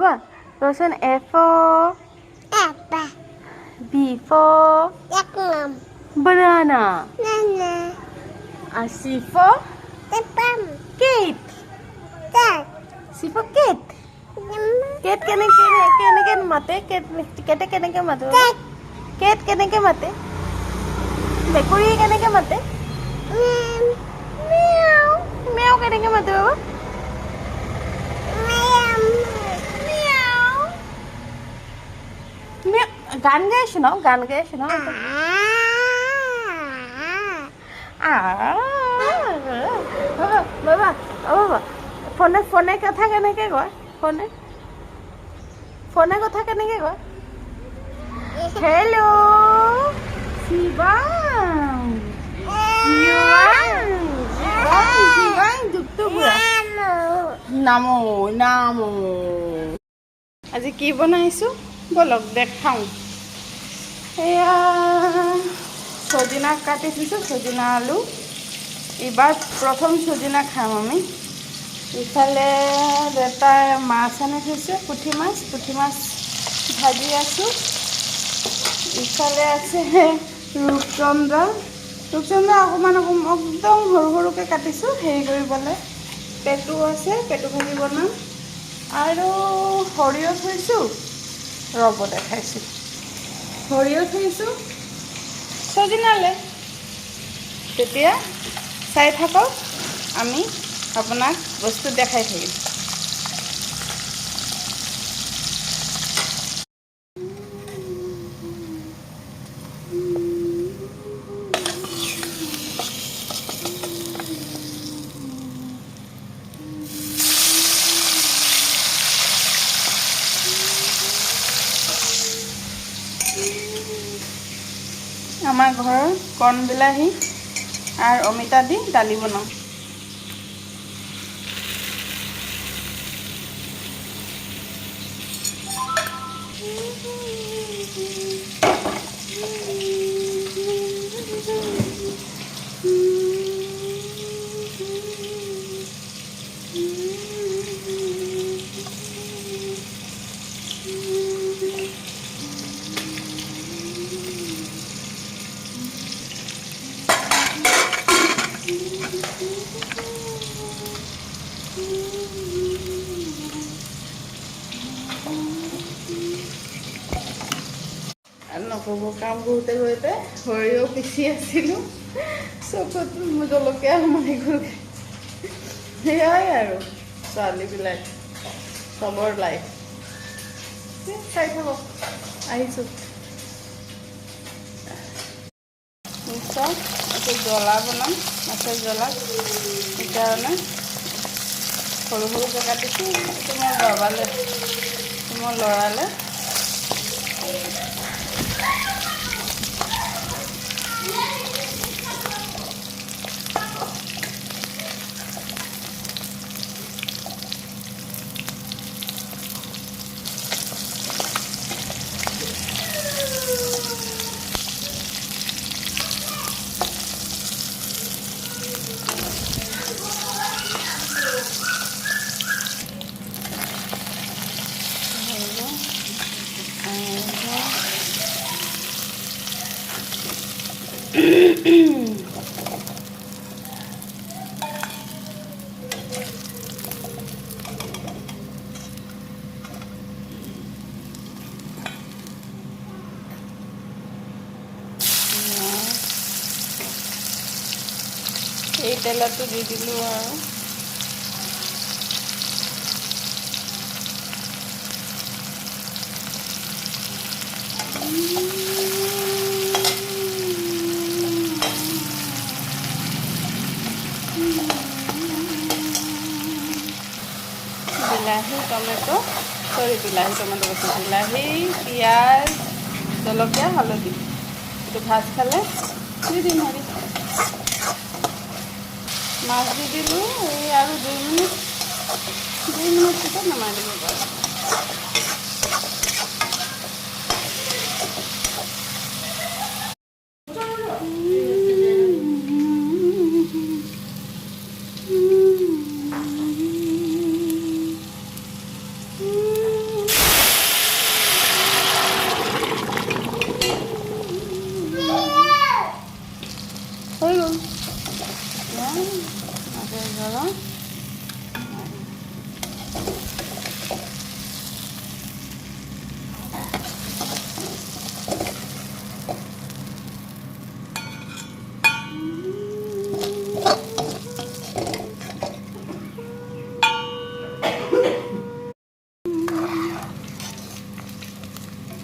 বাবা question A for Apple. B for Yaknam. banana. Nana. C for Tepam. cat. Cat. C for cat. Yamma. Cat কেনেকে মাতে কেটে কেনেকে মাতে Cat. কেট কেনেকে মাতে মেকুৰী কেনেকে মাতে Meow. মেও কেনেকে মাতে বাবা Meow. মেও গান গাই শোনাও বাবা বাবা ফোনে কথা কেনেকে কয় ফোনে কথা কেনেকে কয় হেল্ল' শিৱাং নামো আজি কি বনাইছোঁ বলক দেখাওঁ এয়া সজিনা কাটি থৈছোঁ সজিনা আলু এইবাৰ প্ৰথম সজিনা খাম আমি ইফালে দেউতাই মাছ আনি থৈছে পুঠি মাছ ভাজি আছোঁ ইফালে আছে ৰূপচন্দ্ৰ অকণমান একদম সৰুকৈ কাটিছোঁ হেৰি কৰিবলৈ পেটু আছে পেটু ভাজি বনাম আৰু সৰিয়হ থৈছোঁ ৰ'ব দেখাইছোঁ সৰিয়হ থৈছোঁ সজিনালে তেতিয়া চাই থাকক আমি আপোনাক বস্তু দেখাই থাকিম আমাৰ ঘৰৰ কণ বিলাহী আৰু অমিতা দি দালি বনাওঁ নক'ব কাম কৰোঁতে সৰিয়হ পিচি আছিলোঁ চকুত জলকীয়া সোমাই গ'ল সেয়াই আৰু ছোৱালীবিলাক চবৰ লাইফ চাই থাকক আহিছোঁ চব এতিয়া জ্বলা বনাম মাছৰ জ্বলা সেইকাৰণে সৰুকৈ কাটিছোঁ এইটো মই লৰালে এই তেলটো দি দিলোঁ আৰু বিলাহী টমেটো বিলাহী পিঁয়াজ জলকীয়া হালধি এইটো ভাজ খালে দি দিম হেৰি মাছ দি দিলোঁ এই আৰু 2 মিনিট পিছত নমাই দিব পাৰোঁ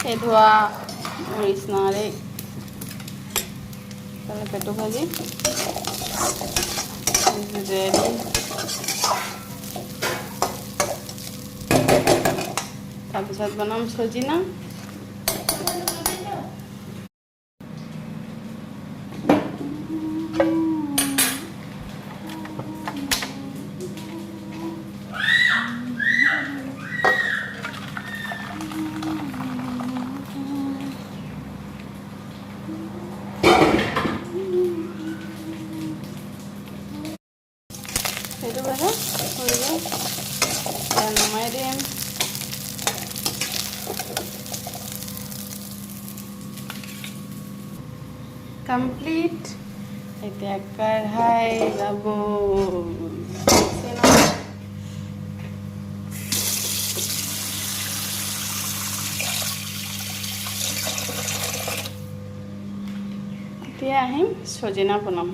এই ধোয়া মৰিচ না ৰে। তাহলে পেটো ভাজি ৰেডি। তাৰপিছত বনাম সজিনা। সেইটো ভাজা হৈ গ'ল, নমাই দিম। কমপ্লিট। এতিয়া কঢ়াই যাব। এতিয়া আহিম সজিনা বনাম।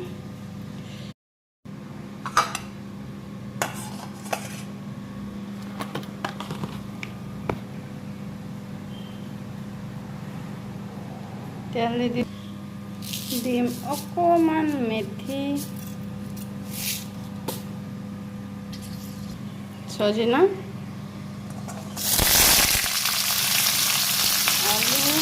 তেল দি দিম অকণমান মেথি, সজিনা, আলু,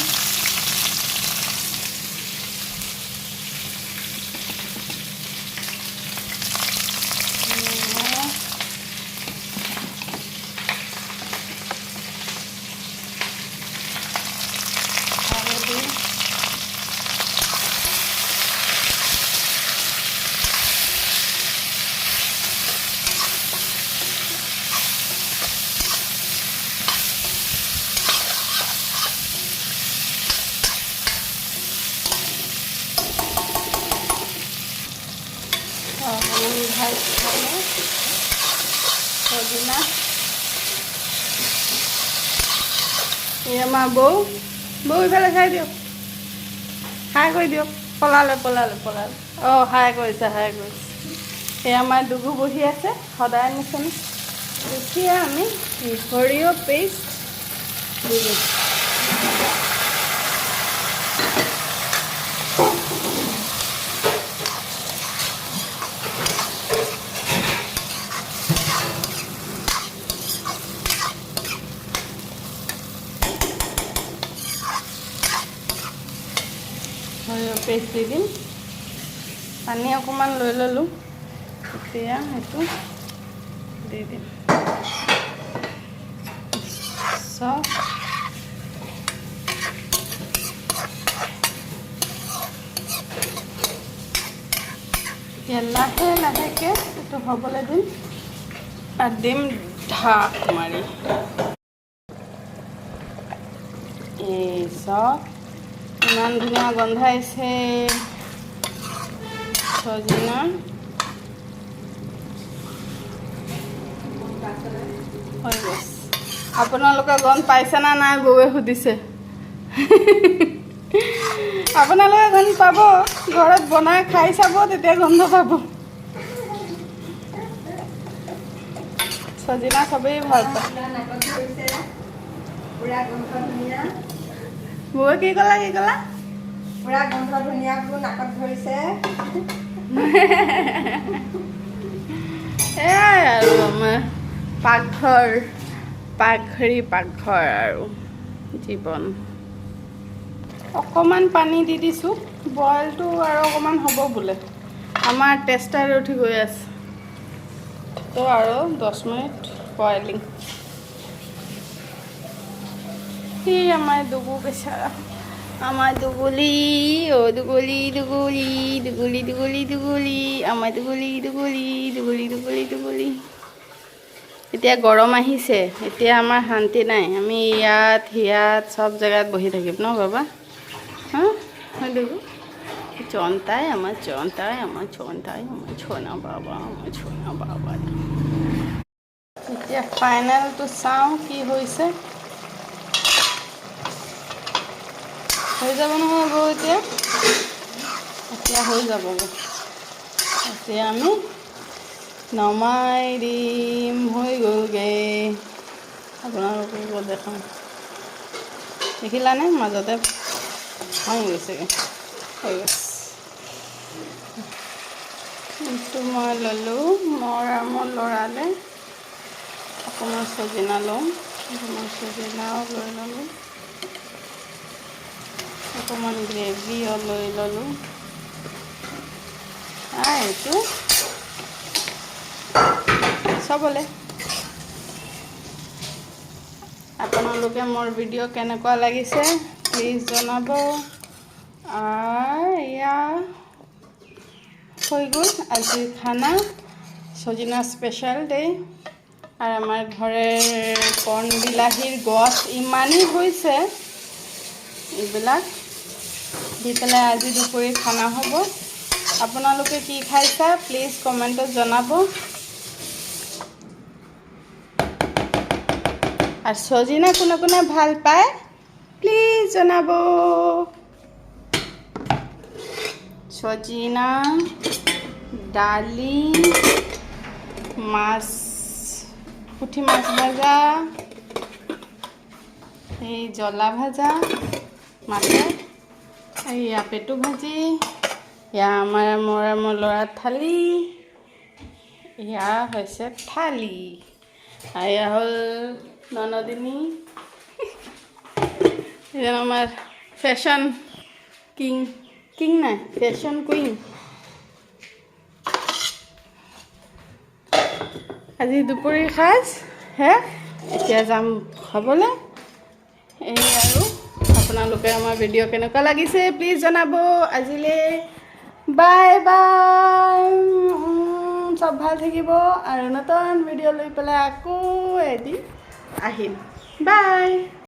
হালধি, সজিনা। এই আমাৰ বৌ ইফালে খাই দিয়ক, হাই কৰি দিয়ক। পলালে। অঁ হাই কৰিছে। এই আমাৰ দুগু বহি আছে সদায় নিচিনা। এতিয়া আমি সৰিয়হ পেষ্ট দি দিম। সৰিয়হ পেষ্ট দি দিম। পানী অকণমান লৈ ল'লোঁ, এতিয়া সেইটো দি দিম। চব এতিয়া লাহেকৈ এইটো হ'বলৈ দিম আৰু দিম ঢাক মাৰি। এই চব ইমান ধুনীয়া গন্ধাইছে সজিনা। হৈ গৈছে। আপোনালোকে গন্ধ পাইছে না নাই বৌৱে সুধিছে। আপোনালোকে গন্ধ পাব, ঘৰত বনাই খাই চাব, তেতিয়া গন্ধ পাব। সজিনা চবেই ভাল পায়। বৌৱে কি ক'লা? পুৰা গোন্ধ ধুনীয়া বোলো নাকত ধৰিছে। এয়াই আৰু আমাৰ পাকঘৰ আৰু জীৱন। অকণমান পানী দি দিছোঁ, বইলটো আৰু অকণমান হ'ব বোলে। আমাৰ টেষ্টাৰ উঠি গৈ আছে, তো আৰু 10 মিনিট বইলিং। সি আমাৰ দুগু বেচাৰা, আমাৰ দুগুলি, আমাৰ দুগুলি। এতিয়া গৰম আহিছে, এতিয়া আমাৰ শান্তি নাই। আমি ইয়াত চব জেগাত বহি থাকিম ন বাবা? হা দুগু চন্তাই, আমাৰ ছোনা বাবা। এতিয়া ফাইনেলটো চাওঁ কি হৈছে। হৈ যাব নহয় বৌ, এতিয়া হৈ যাব। এতিয়া আমি নমাই দিম। হৈ গ'লগৈ, আপোনালোকক দেখাম। দেখিলানে মাজতে ভাঙি গৈছেগৈ হৈ গৈছে কিন্তু মই ল'লোঁ মোৰ আৰু মোৰ ল'ৰালে অকণমান চজিনা লওঁ মই চজিনাও লৈ ল'লোঁ অকণমান গ্ৰেভিও লৈ ল'লোঁ এইটো চবলে আপোনালোকে মোৰ ভিডিঅ' কেনেকুৱা লাগিছে প্লিজ জনাব এয়া হৈ গ'ল আজিৰ খানা সজিনা স্পেচিয়েল ডে আৰু আমাৰ ঘৰে কণ বিলাহীৰ গছ ইমানেই হৈছে এইবিলাক দি পেলাই আজি দুপৰীয়া খানা হ'ব আপোনালোকে কি খাইছা প্লিজ কমেণ্টত জনাব আৰু সজিনা কোনে কোনে ভাল পায় প্লিজ জনাব সজিনা দালি মাছ পুঠি মাছ ভাজা এই জ্বলা ভাজা মাছে এয়া পেটু ভাজি এয়া আমাৰ মোৰ ল'ৰাৰ থালি এয়া হৈছে থালি আৰু এয়া হ'ল ননদিনী এয়া আমাৰ ফেশ্বন কিং নাই ফেশ্বন কুইন আজি দুপৰীয়া সাজ শেষ এতিয়া যাম খাবলৈ এই আৰু আপোনালোকে আমাৰ ভিডিঅ' কেনেকুৱা লাগিছে প্লিজ জনাব আজিলৈ বাই বাই চব ভাল থাকিব আৰু নতুন ভিডিঅ' লৈ পেলাই আকৌ এদিন আহিম বাই